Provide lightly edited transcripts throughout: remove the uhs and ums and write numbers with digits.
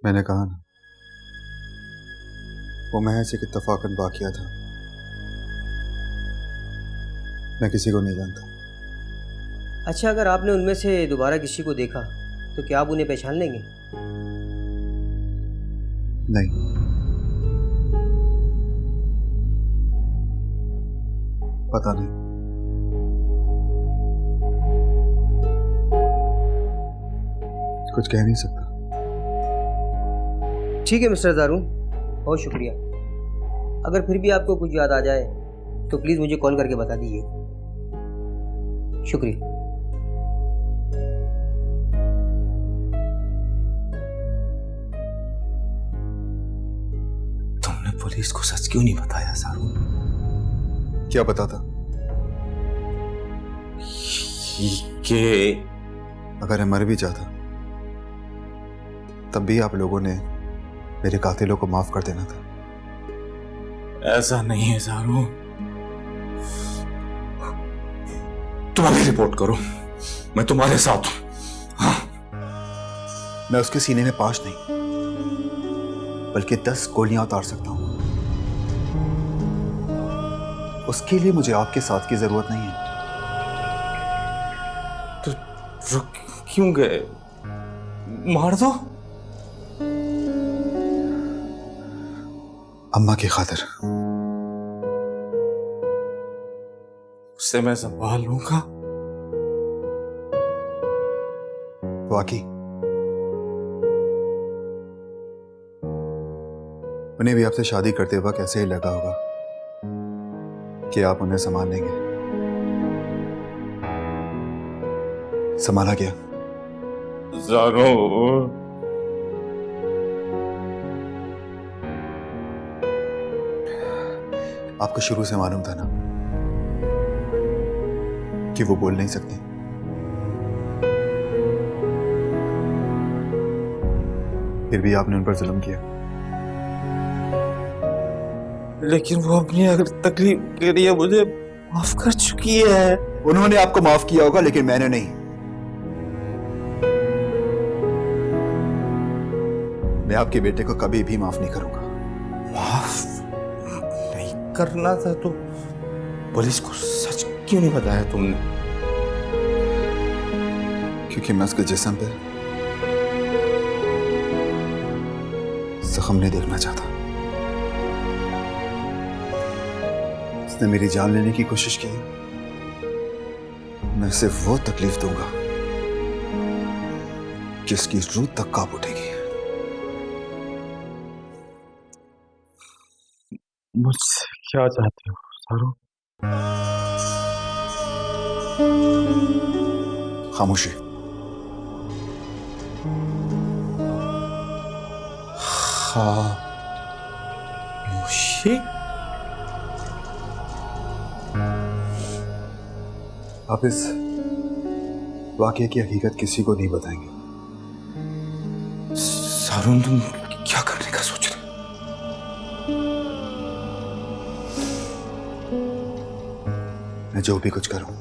मैंने कहा ना, वो महज एक इत्तफाकन वाक़या था। मैं किसी को नहीं जानता। अच्छा, अगर आपने उनमें से दोबारा किसी को देखा तो क्या आप उन्हें पहचान लेंगे? नहीं। पता नहीं। कुछ कह नहीं सकता। ठीक है मिस्टर दारून, बहुत शुक्रिया। अगर फिर भी आपको कुछ याद आ जाए तो प्लीज़ मुझे कॉल करके बता दीजिए। शुक्रिया। तुमने पुलिस को सच क्यों नहीं बताया सारू? क्या बताता? कि अगर मैं मर भी जाता तब भी आप लोगों ने मेरे कातिलों को माफ कर देना था। ऐसा नहीं है सारू, तुम अभी रिपोर्ट करो, मैं तुम्हारे साथ हूं। हाँ। मैं उसके सीने में 5 नहीं बल्कि 10 गोलियां उतार सकता हूं। उसके लिए मुझे आपके साथ की जरूरत नहीं है। तो रुक क्यों गए? मार दो। अम्मा की खातिर। उससे मैं संभाल लूंगा। वाकई उन्हें भी आपसे शादी करते वक्त ऐसे ही लगा होगा कि आप उन्हें संभाल लेंगे। संभाला क्या? ज़ारो, आपको शुरू से मालूम था ना कि वो बोल नहीं सकते। फिर भी आपने उन पर जुल्म किया। लेकिन वो अपनी अगर तकलीफ के लिए मुझे माफ कर चुकी है। उन्होंने आपको माफ किया होगा लेकिन मैंने नहीं। मैं आपके बेटे को कभी भी माफ नहीं करूंगा। माफ नहीं करना था तो पुलिस को सच क्यों नहीं बताया तुमने? क्योंकि मैं उसके जिस्म पे जख्म नहीं देखना चाहता। उसने मेरी जान लेने की कोशिश की। मैं सिर्फ वो तकलीफ दूंगा जिसकी रूह तक कांप उठेगी। मुझसे क्या चाहते हो सारू? खामोशी। खामोशी? आप इस वाकये की हकीकत किसी को नहीं बताएंगे। सारून, तुम क्या करने का सोच रहे हो? मैं जो भी कुछ करूं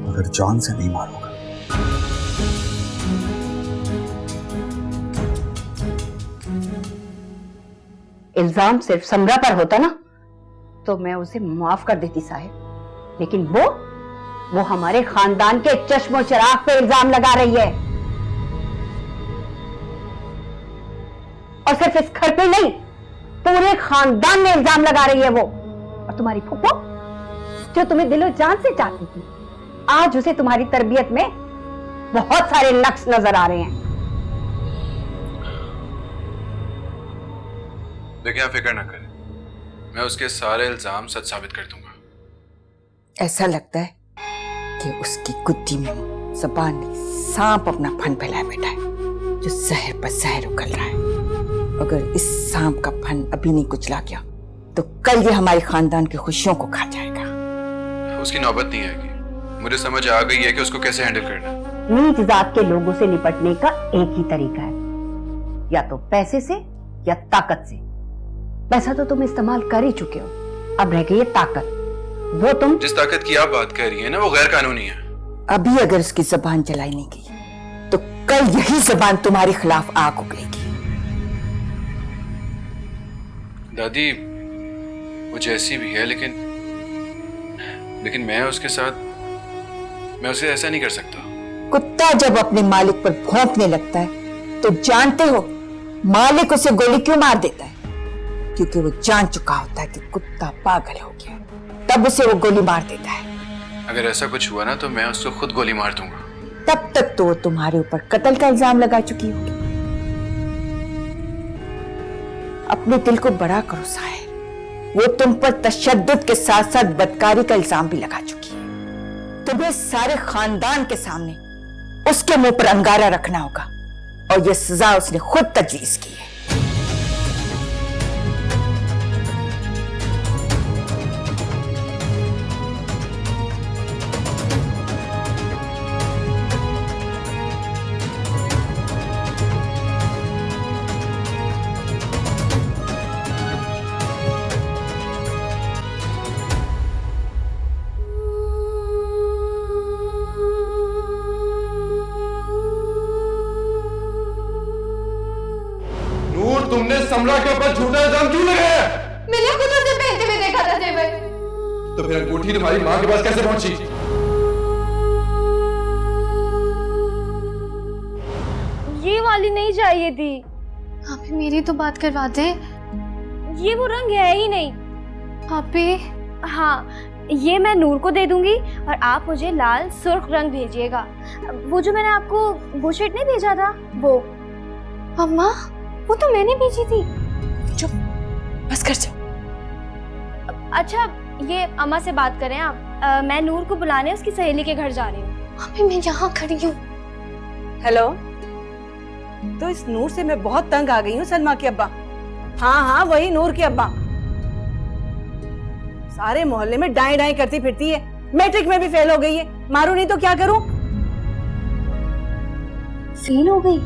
मगर जान से नहीं मारूंगा। इल्जाम सिर्फ समरा पर होता ना तो मैं उसे माफ कर देती साहिब, लेकिन वो हमारे खानदान के चश्मो चिराग पे इल्जाम लगा रही है। और सिर्फ इस घर पे नहीं, पूरे खानदान में इल्जाम लगा रही है वो। और तुम्हारी फूफो जो तुम्हें दिलो जान से चाहती थी, आज उसे तुम्हारी तरबियत में बहुत सारे नक्स नजर आ रहे हैं। देखिए, आप फिक्र ना करें, मैं उसके सारे इल्जाम सच साबित कर दूंगा। ऐसा लगता है कि उसकी गुद्दी में ज़बान में सांप अपना फन फैलाए बैठा है, जो जहर पर जहर उगल रहा है। अगर इस सांप का फन अभी नहीं कुचला गया तो कल ये हमारे खानदान की खुशियों को खा जाएगा। उसकी नौबत नहीं आएगी। मुझे समझ आ गई है कि उसको कैसे हैंडल करना है। नीच जात के लोगों से निपटने का एक ही तरीका है, या तो पैसे से या ताकत से। पैसा तो तुम इस्तेमाल कर ही चुके हो, अब रह गई है ताकत। वो तुम जिस ताकत की आप बात कर रही हैं ना, वो गैर कानूनी है। अभी अगर उसकी जबान चलाई नहीं गई तो कल यही जबान तुम्हारे खिलाफ आग उगलेगी। दादी वो जैसी भी है, लेकिन मैं उसके ऐसा नहीं कर सकता। कुत्ता जब अपने मालिक पर भौंकने लगता है तो जानते हो मालिक उसे गोली क्यों मार देता है? क्योंकि वो जान चुका होता है कि कुत्ता पागल हो गया, तब उसे वो गोली मार देता है। अगर ऐसा कुछ हुआ ना तो मैं उसको खुद गोली मार दूंगा। तब तक तो वो तुम्हारे ऊपर कत्ल का इल्जाम लगा चुकी होगी। अपने दिल को बड़ा करो साहिर, वो तुम पर तशद्दुद के साथ साथ बदकारी का इल्जाम भी लगा चुकी है। तुम्हें सारे खानदान के सामने उसके मुंह पर अंगारा रखना होगा, और यह सजा उसने खुद तजवीज की है। तुमने समरा के ऊपर झूठा इल्जाम क्यों लगाया? मैंने खुद उसे पहनते हुए देखा था जेवर। तो फिर अंगूठी तुम्हारी मां के पास कैसे पहुंची? ये वाली नहीं चाहिए थी। आप ही मेरी तो बात करवा दे। ये वो रंग है ही नहीं। आप ही हाँ, ये मैं नूर को दे दूंगी और आप मुझे लाल सुर्ख रंग भेजिएगा। वो जो मैंने आपको वो शर्ट नहीं भेजा था वो। अम्मा वो तो मैंने भेजी थी। चुप, बस कर जा। अच्छा ये अम्मा से बात करें आप। मैं नूर को बुलाने उसकी सहेली के घर जा रही हूँ। अभी मैं यहाँ खड़ी हूँ। हेलो, तो इस नूर से मैं बहुत तंग आ गई हूँ सलमा के अब्बा। हाँ हाँ वही नूर के अब्बा। सारे मोहल्ले में डाई डाई करती फिरती है, मैट्रिक में भी फेल हो गई है। मारू नहीं तो क्या करूं? फेल हो गई?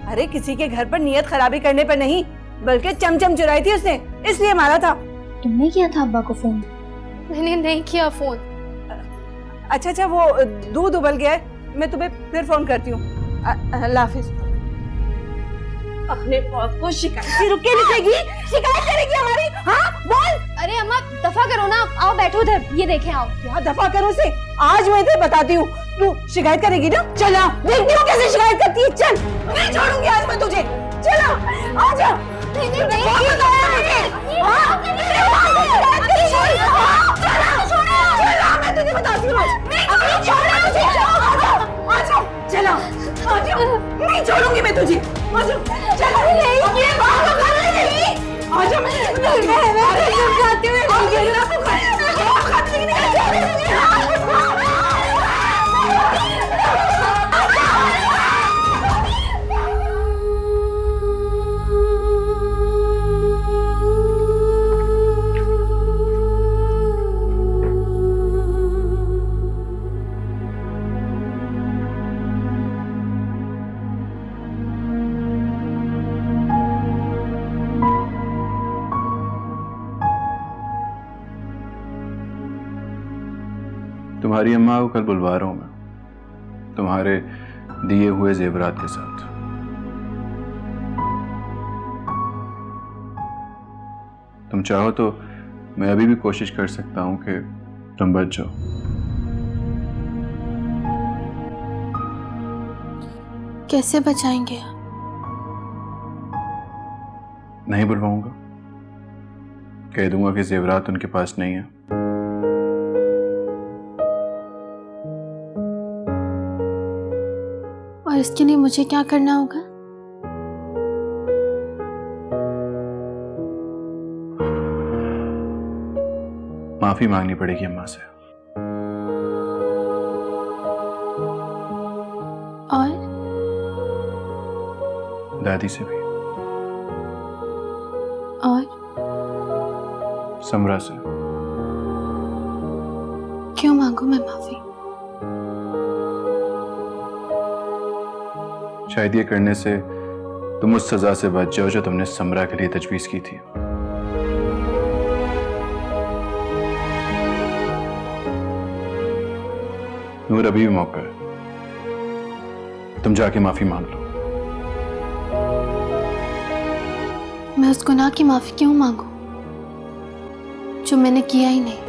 अरे किसी के घर पर नियत खराबी करने पर नहीं, बल्कि चमचम चुराई थी उसने, इसलिए मारा था। तुमने किया था अब्बा को फोन? मैंने नहीं किया फोन। अच्छा वो दूध उबल गया है, मैं तुम्हें फिर फोन करती हूँ। अल्लाह हाफिज। अपने बॉस को शिकायत से रुके लिखेगी, शिकायत करेगी हमारी। हाँ बोल। अरे अम्मा दफा करो ना, आओ बैठो उधर, ये देखें आओ। क्या दफा करो से? आज मैं इधर बताती हूँ, तू शिकायत करेगी ना? चला देखती हूँ कैसे शिकायत करती है। चल नहीं छोड़ूंगी आज मैं तुझे। चलो आजा। मैं तुझे बताती हूँ। चला नहीं छोड़ूंगी मैं तुझे। चलो आजा तुम्हारी अम्मा को कल बुलवा रहा हूं मैं, तुम्हारे दिए हुए जेवरात के साथ। तुम चाहो तो मैं अभी भी कोशिश कर सकता हूं कि तुम बच जाओ। कैसे बचाएंगे? नहीं बुलवाऊंगा, कह दूंगा कि जेवरात उनके पास नहीं है। और इसके लिए मुझे क्या करना होगा? माफी मांगनी पड़ेगी अम्मा से। और दादी से भी। और समरा से। क्यों मांगू मैं माफी? शायद ये करने से तुम उस सजा से बच जाओ जो तुमने समरा के लिए तजवीज की थी। नूर, अभी भी मौका है, तुम जाके माफी मांग लो। मैं उस गुनाह की माफी क्यों मांगू जो मैंने किया ही नहीं?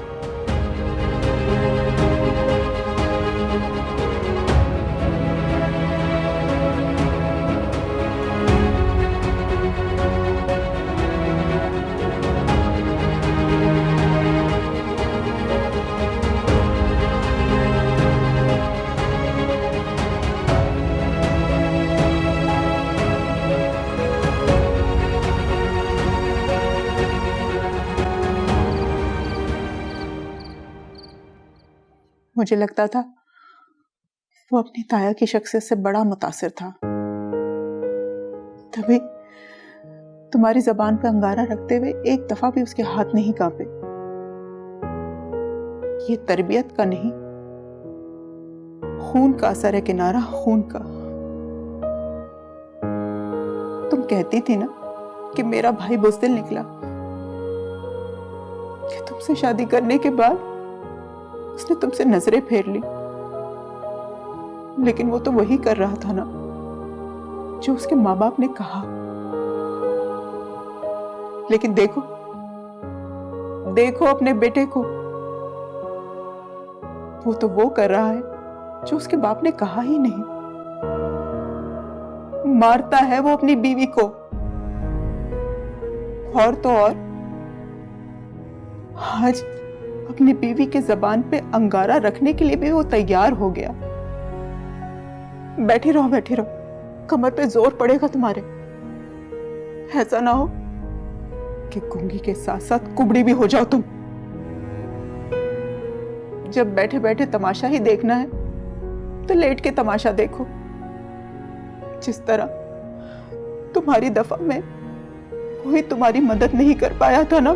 मुझे लगता था वो अपनी ताया की शख्सियत से बड़ा मुतासिर था, तभी तुम्हारी जबान पे अंगारा रखते हुए एक दफा भी उसके हाथ नहीं कांपे। ये तरबियत का नहीं, खून का असर है किनारा, खून का। तुम कहती थी ना कि मेरा भाई बुज़दिल निकला, कि तुमसे शादी करने के बाद उसने तुमसे नजरें फेर ली, लेकिन वो तो वही कर रहा था ना जो उसके माँ बाप ने कहा। लेकिन देखो देखो अपने बेटे को, वो तो वो कर रहा है जो उसके बाप ने कहा ही नहीं। मारता है वो अपनी बीवी को, और तो और आज अपनी बीवी के जबान पे अंगारा रखने के लिए भी वो तैयार हो गया। बैठी रहो, कमर पे जोर पड़ेगा तुम्हारे। ऐसा ना हो कि गूंगी के साथ साथ कुबड़ी भी हो जाओ तुम। जब बैठे बैठे तमाशा ही देखना है तो लेट के तमाशा देखो। जिस तरह तुम्हारी दफा में कोई तुम्हारी मदद नहीं कर पाया था ना,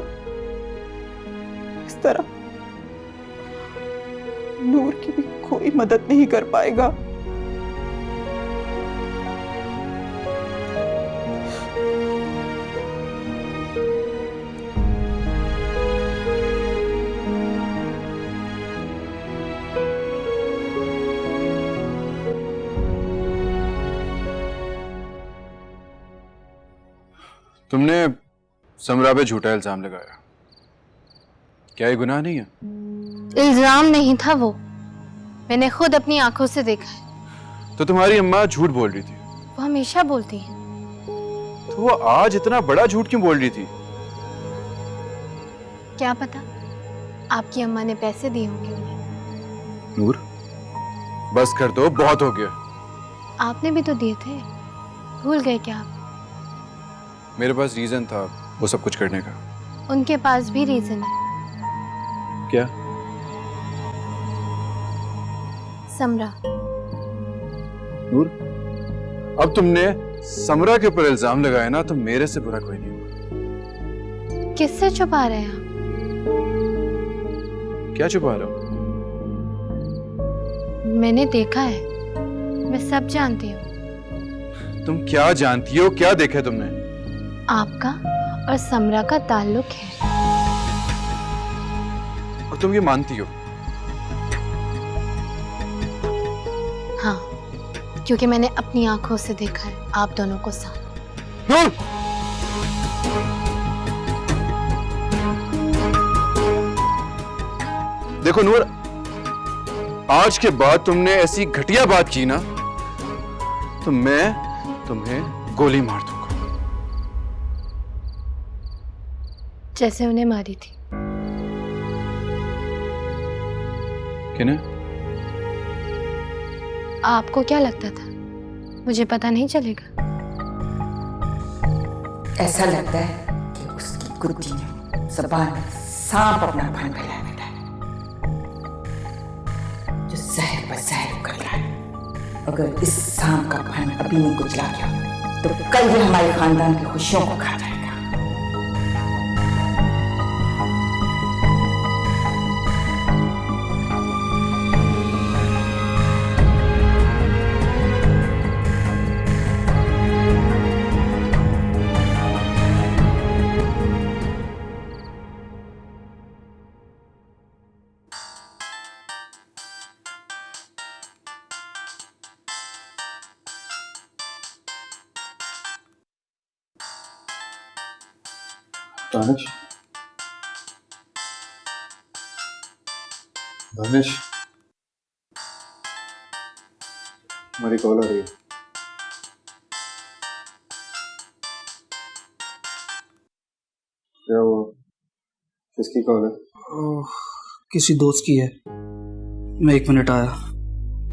इस तरह नूर की भी कोई मदद नहीं कर पाएगा। तुमने समरा पे झूठा इल्जाम लगाया, क्या ये गुनाह नहीं है? इल्जाम नहीं था वो, मैंने खुद अपनी आंखों से देखा है। तो तुम्हारी अम्मा झूठ बोल रही थी? वो हमेशा बोलती है। तो वो आज इतना बड़ा झूठ क्यों बोल रही थी? क्या पता, आपकी अम्मा ने पैसे दिए होंगे उन्हें। नूर, बस कर दो, बहुत हो गया। आपने भी तो दिए थे, भूल गए क्या आप? मेरे पास रीजन था वो सब कुछ करने का। उनके पास भी रीजन है। क्या? समरा। नूर, अब तुमने समरा के ऊपर इल्जाम लगाया ना, तो मेरे से बुरा कोई नहीं होगा। किससे छुपा रहे हैं आप? क्या छुपा रहा हूं? मैंने देखा है, मैं सब जानती हूँ। तुम क्या जानती हो? क्या देखा है तुमने? आपका और समरा का ताल्लुक है। और तुम ये मानती हो? हाँ, क्योंकि मैंने अपनी आंखों से देखा है आप दोनों को साथ। नूर! देखो नूर, आज के बाद तुमने ऐसी घटिया बात की ना, तो मैं तुम्हें गोली मार दूंगा। जैसे उन्हें मारी थी। किन्हें? आपको क्या लगता था मुझे पता नहीं चलेगा? ऐसा लगता है कि उसकी गुद्दी में जबान में सांप अपना फन फैलाए बैठा है, जो जहर पर जहर उगल रहा है। अगर इस सांप का फन अभी नहीं कुचला गया तो कल ये हमारे खानदान की खुशियों को खा जाएगा। दानिश, दानिश, हमारी कॉल आ रही है। क्या हुआ? किसकी कॉल है? किसी दोस्त की है। मैं 1 मिनट आया।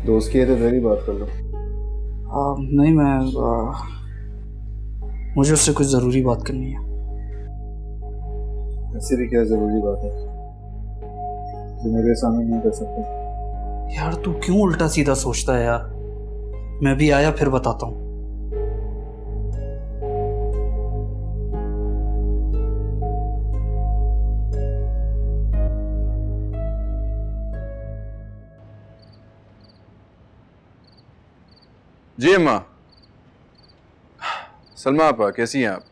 दोस्त की है तो इधर ही बात कर लो। नहीं, मुझे उससे कुछ ज़रूरी बात करनी है। ऐसे भी क्या ज़रूरी बात है जो मेरे सामने नहीं कर सकते? यार तू क्यों उल्टा सीधा सोचता है यार? मैं भी आया फिर बताता हूँ। जी अम्मा। सलमा आपा कैसी हैं आप?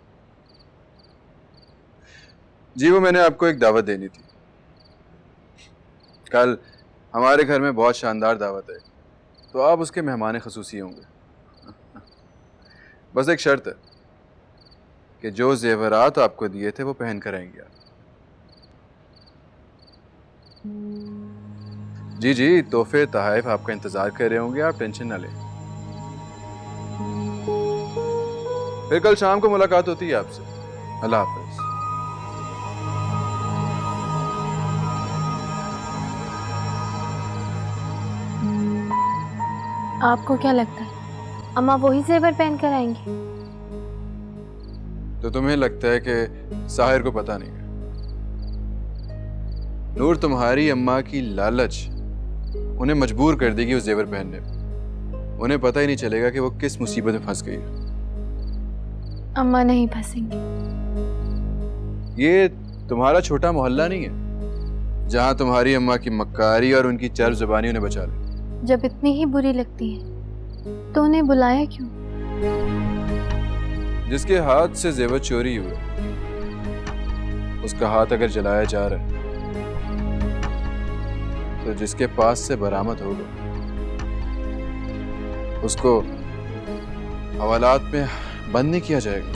जी वो मैंने आपको एक दावत देनी थी। कल हमारे घर में बहुत शानदार दावत है, तो आप उसके मेहमान खसूसी होंगे। बस एक शर्त है कि जो जेवरात आपको दिए थे वो पहन कर आएंगे आप। जी जी, तोहफे तोहफ आपका इंतजार कर रहे होंगे, आप टेंशन ना लें। फिर कल शाम को मुलाकात होती है आपसे। अल्लाह हाफ़िज़। आपको क्या लगता है अम्मा वही जेवर पहन कर आएंगी? तो तुम्हें लगता है कि साहिर को पता नहीं है? नूर तुम्हारी अम्मा की लालच उन्हें मजबूर कर देगी उस जेवर पहनने में। उन्हें पता ही नहीं चलेगा कि वो किस मुसीबत में फंस गई है। अम्मा नहीं फंसेंगी। ये तुम्हारा छोटा मोहल्ला नहीं है जहां तुम्हारी अम्मा की मक्कारी और उनकी चर्ब जुबानी उन्हें बचा ले। जब इतनी ही बुरी लगती है तो उन्हें बुलाया क्यों? जिसके हाथ से जेवर चोरी हुए उसका हाथ अगर जलाया जा रहा है तो जिसके पास से बरामद होगा उसको हवालात में बंद नहीं किया जाएगा।